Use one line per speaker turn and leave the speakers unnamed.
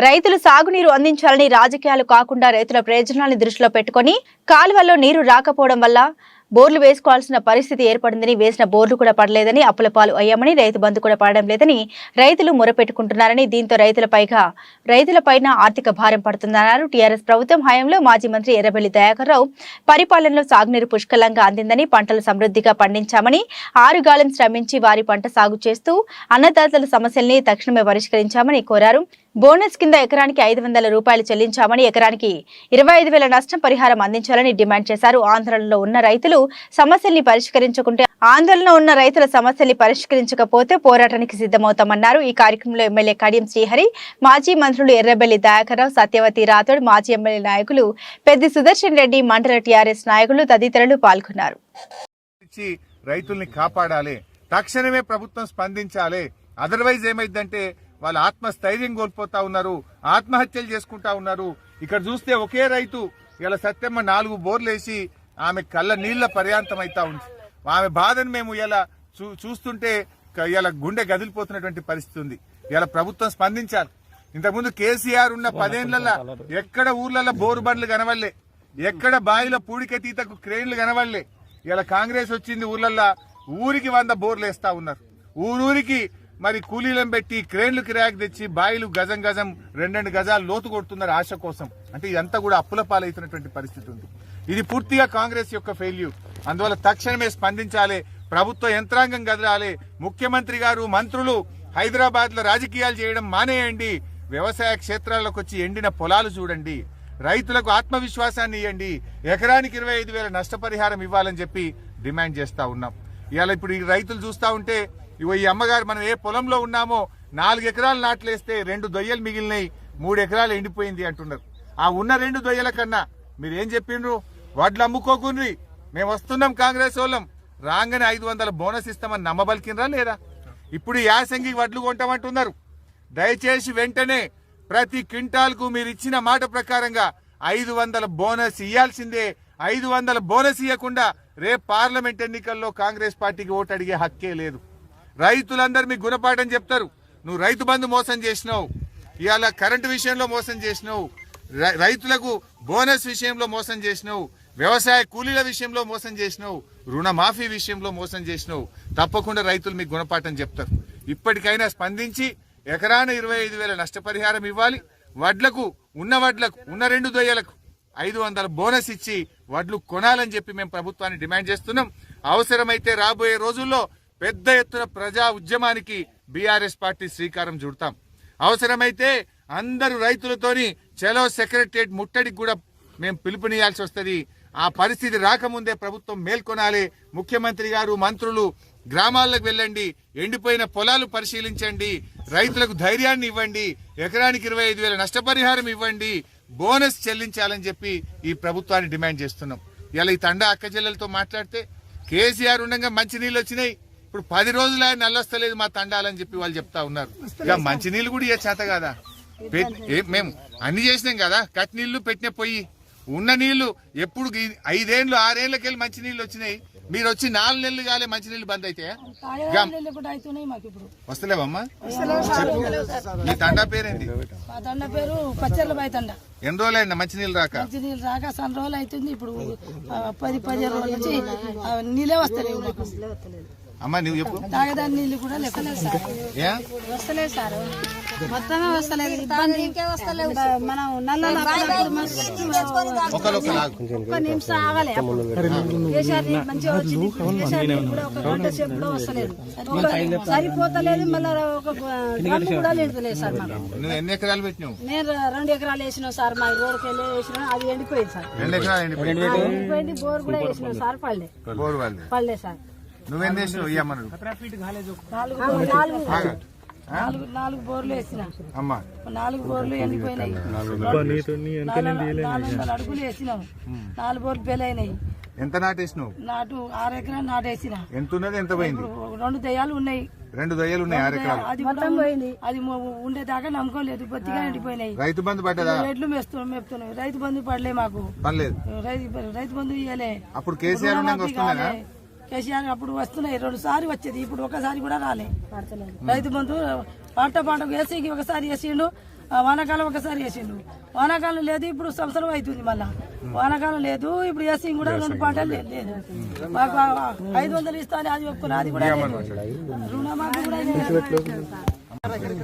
రైతులు సాగునీరు అందించాలని రాజకీయాలు కాకుండా రైతుల ప్రయోజనాలను దృష్టిలో పెట్టుకుని కాలువల్లో నీరు రాకపోవడం వల్ల బోర్లు వేసుకోవాల్సిన పరిస్థితి ఏర్పడిందని, వేసిన బోర్లు కూడా పడలేదని, అప్పుల పాలు అయ్యామని, రైతు బంధు కూడా పడడం లేదని రైతులు మొరపెట్టుకుంటున్నారని, దీంతో రైతులపైన ఆర్థిక భారం పడుతుందన్నారు. టీఆర్ఎస్ ప్రభుత్వం హయాంలో మాజీ మంత్రి ఎర్రబెల్లి దయాకర్ రావు పరిపాలనలో సాగునీరు పుష్కలంగా అందిందని, పంటలు సమృద్ధిగా పండించామని, ఆరుగాలం శ్రమించి వారి పంట సాగు చేస్తూ అన్నదాతల సమస్యల్ని తక్షణమే పరిష్కరించామని కోరారు. బోనస్ కింద ఎకరానికి 500 రూపాయలు చెల్లించామని, ఎకరానికి 25,000 నష్టం పరిహారం అందించాలని డిమాండ్ చేశారు. ఆందోళనలో ఉన్న రైతుల సమస్యల్ని పరిష్కరించకపోతే పోరాటానికి సిద్ధమవుతామన్నారు. ఈ కార్యక్రమంలో ఎమ్మెల్యే కడియం శ్రీహరి, మాజీ మంత్రులు ఎర్రబెల్లి దయాకర్ రావు, సత్యవతి రాథోడ్, మాజీ ఎమ్మెల్యే నాయకులు పెద్ది సుదర్శన్ రెడ్డి, మండల టీఆర్ఎస్ నాయకులు తదితరులు పాల్గొన్నారు.
రైతుల్ని కాపాడాలి, తక్షణమే ప్రభుత్వం స్పందించాలి. అదర్వైజ్ ఏమైందంటే వాళ్ళు ఆత్మస్థైర్యం కోల్పోతా ఉన్నారు, ఆత్మహత్యలు చేసుకుంటా ఉన్నారు. ఇక్కడ చూస్తే ఒకే రైతు ఇలా సత్యమ్మ 4 బోర్లేసి ఆమె కళ్ళ నీళ్ల పర్యాంతం అవుతా ఉంది. ఆమె బాధను మేము ఇలా చూస్తుంటే ఇలా గుండె గదిలిపోతున్నటువంటి పరిస్థితి ఉంది. ఇలా ప్రభుత్వం స్పందించాలి. ఇంతకుముందు కేసీఆర్ ఉన్న 10 ఏళ్లలో ఎక్కడ ఊర్లలో బోరు బండ్లు కనవల్లే, ఎక్కడ బావిలో పూడికెతీతకు క్రేన్లు కనవల్లే. ఇలా కాంగ్రెస్ వచ్చింది, ఊర్లల్లో ఊరికి 100 బోర్లు వేస్తా ఉన్నారు. ఊరూరికి మరి కూలీలను పెట్టి క్రేన్లు కిరాయికి తెచ్చి బాయిలు గజం 2 గజాలు లోతు కొడుతున్నారు ఆశ కోసం. అంటే ఇదంతా కూడా అప్పుల పాలవుతున్నటువంటి పరిస్థితి ఉంది. ఇది పూర్తిగా కాంగ్రెస్ యొక్క ఫెయిల్యూర్. అందువల్ల తక్షణమే స్పందించాలి, ప్రభుత్వ యంత్రాంగం కదలాలి. ముఖ్యమంత్రి గారు, మంత్రులు హైదరాబాద్ లో రాజకీయాలు చేయడం మానేయండి. వ్యవసాయ క్షేత్రాల్లోకి వచ్చి ఎండిన పొలాలు చూడండి, రైతులకు ఆత్మవిశ్వాసాన్ని ఇవ్వండి, ఎకరానికి 25,000 నష్టపరిహారం ఇవ్వాలని చెప్పి డిమాండ్ చేస్తా ఉన్నాం. ఇవాళ ఇప్పుడు ఈ రైతులు చూస్తా ఉంటే ఈ అమ్మగారు మనం ఏ పొలంలో ఉన్నామో 4 ఎకరాలు నాట్లేస్తే 2 దొయ్యలు మిగిలినాయి, 3 ఎకరాలు ఎండిపోయింది అంటున్నారు. ఆ ఉన్న 2 దొయ్యల కన్నా మీరేం చెప్పిండ్రు? వడ్లు అమ్ముకోకుండ్రి, మేము వస్తున్నాం కాంగ్రెస్ వాళ్ళం, రాగానే 500 బోనస్ ఇస్తామని నమ్మబలికినరా లేదా? ఇప్పుడు యాసంగి వడ్లు కొంటామంటున్నారు. దయచేసి వెంటనే ప్రతి క్వింటాల్కు మీరు ఇచ్చిన మాట ప్రకారంగా 500 బోనస్ ఇయ్యాల్సిందే. 500 బోనస్ ఇవ్వకుండా రేపు పార్లమెంట్ ఎన్నికల్లో కాంగ్రెస్ పార్టీకి ఓటు అడిగే హక్కే లేదు. రైతులందరూ మీకు గుణపాఠం చెప్తారు. నువ్వు రైతు బంధు మోసం చేసినావు, ఇవాళ కరెంటు విషయంలో మోసం చేసినావు, రైతులకు బోనస్ విషయంలో మోసం చేసినావు, వ్యవసాయ కూలీల విషయంలో మోసం చేసినావు, రుణమాఫీ విషయంలో మోసం చేసినావు. తప్పకుండా రైతులు మీకు గుణపాఠం చెప్తారు. ఇప్పటికైనా స్పందించి ఎకరాన 25,000 నష్టపరిహారం ఇవ్వాలి. వడ్లకు ఉన్న 2 దొయ్యలకు 500 బోనస్ ఇచ్చి వడ్లు కొనాలని చెప్పి మేము ప్రభుత్వాన్ని డిమాండ్ చేస్తున్నాం. అవసరమైతే రాబోయే రోజుల్లో పెద్ద ఎత్తున ప్రజా ఉద్యమానికి బీఆర్ఎస్ పార్టీ శ్రీకారం చుడతాం. అవసరమైతే అందరూ రైతులతోని చలో సెక్రటరియట్ ముట్టడికి కూడా మేము పిలుపునియాల్సి వస్తుంది. ఆ పరిస్థితి రాకముందే ప్రభుత్వం మేల్కొనాలి. ముఖ్యమంత్రి గారు, మంత్రులు గ్రామాలకు వెళ్ళండి, ఎండిపోయిన పొలాలు పరిశీలించండి, రైతులకు ధైర్యాన్ని ఇవ్వండి, ఎకరానికి 25,000 నష్టపరిహారం ఇవ్వండి, బోనస్ చెల్లించాలని చెప్పి ఈ ప్రభుత్వాన్ని డిమాండ్ చేస్తున్నాం. ఇలా ఈ తండా అక్క చెల్లెలతో మాట్లాడితే కేసీఆర్ ఉండగా మంచినీళ్ళు వచ్చినాయి, ఇప్పుడు 10 రోజులు ఆయన నల్లొస్తలేదు మా తండాలని చెప్పి వాళ్ళు చెప్తా ఉన్నారు. ఇక మంచినీళ్ళు కూడా ఇక చేత కదా, మేము అన్ని చేసినాం కదా, కట్ నీళ్లు పెట్టిన పొయ్యి ఉన్న నీళ్లు ఎప్పుడు 5 ఏళ్ళు 6 ఏళ్ళకెళ్ళి మంచినీళ్ళు వచ్చినాయి. మీరు వచ్చి 4 నెలలు కాలే మంచినీళ్ళు బంద్ అయితే వస్తలేవమ్మా? మీ తండా పేరేంటి? ఎన్ని రోజులు అయిందా మంచినీళ్ళు రాక?
సన్న రోజులు అవుతుంది. ఇప్పుడు 10-15 రోజుల నుంచి నీళ్ళే వస్తలేవు.
అమ్మా నువ్వు చెప్పు.
తాగదాని నీళ్ళు కూడా వస్తలేదు సార్, మొత్తమే వస్తలేదు. ఇబ్బంది మనం ఒక్క నిమిషం ఆగలే. మంచిగా వచ్చింది, ఒక గంట సేపు కూడా వస్తలేదు, సరిపోతలేదు. మళ్ళీ ఒక కూడా లేదు సార్ మాకు.
నువ్వు ఎన్ని ఎకరాలు పెట్టినావు?
నేను 2 ఎకరాలు వేసినావు సార్. మా రోడ్కి వెళ్ళి వేసినా, అది ఎండిపోయింది సార్.
2 ఎకరాలు
ఎండిపోయింది. బోర్ కూడా వేసినావు సార్, పడలే సార్.
నువ్వేం చేసినావు?
4 బోర్లు వేసిన అమ్మా, 4 బోర్లు ఎండిపోయినాయి. 400 అడుగులు వేసినాం, 4 బోర్లు బెలైనాయి.
ఎంత నాటేసినావు?
6 ఎకరాలు నాటేసిన.
ఎంత ఉన్నది? ఎంత పోయింది?
2 దయ్యాలు ఉన్నాయి.
2 దయ్యాలు ఉన్నాయి 6 ఎకరాలు.
అది మొత్తం పోయింది. అది ఉండేదాకా నమ్మకం బొత్తిగా ఎండిపోయినాయి.
రైతు బంధు పడ్డదా?
ఎడ్లు మేపుతున్నాయి. రైతు బంధు పడలే మాకు, రైతు బంధు ఇవ్వలే.
అప్పుడు కేసీఆర్
కేసీఆర్ అప్పుడు వస్తున్నాయి, 2 సార్లు వచ్చేది, ఇప్పుడు ఒకసారి కూడా రాలే. రైతు బంధు పంట వేసి ఒకసారి వేసిండు, వానాకాలం ఒకసారి వేసిండు, వానాకాలం లేదు, ఇప్పుడు సంవత్సరం అవుతుంది. మళ్ళా వానాకాలం లేదు, ఇప్పుడు వేసి కూడా 2 పంటలు లేదు. మాకు 500 ఇస్తా అని అది ఒప్పుకున్నా, అది కూడా రుణమాఫీ కూడా